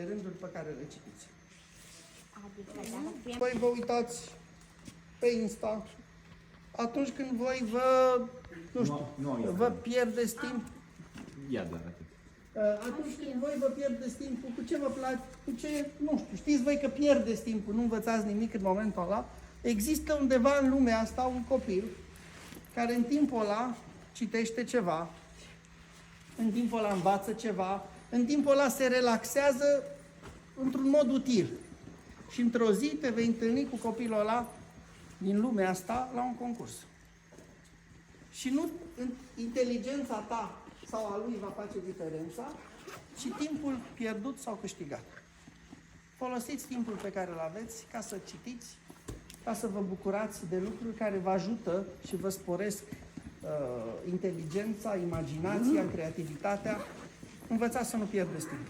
de rânduri pe care le citiți. Adică, Păi vă uitați pe Insta, atunci când voi vă, nu știu, vă pierdeți timp, Ia doar atât. atunci când voi vă pierdeți timpul, cu ce vă place, cu ce, nu știu, știți voi că pierdeți timpul, nu învățați nimic în momentul ăla, există undeva în lumea asta un copil care în timpul ăla citește ceva, în timpul ăla învață ceva, în timpul ăla se relaxează într-un mod util. Și într-o zi te vei întâlni cu copilul ăla din lumea asta la un concurs. Și nu inteligența ta sau a lui va face diferența, ci timpul pierdut sau câștigat. Folosiți timpul pe care îl aveți ca să citiți, ca să vă bucurați de lucruri care vă ajută și vă sporesc inteligența, imaginația, creativitatea. Învățați să nu pierdeți timp.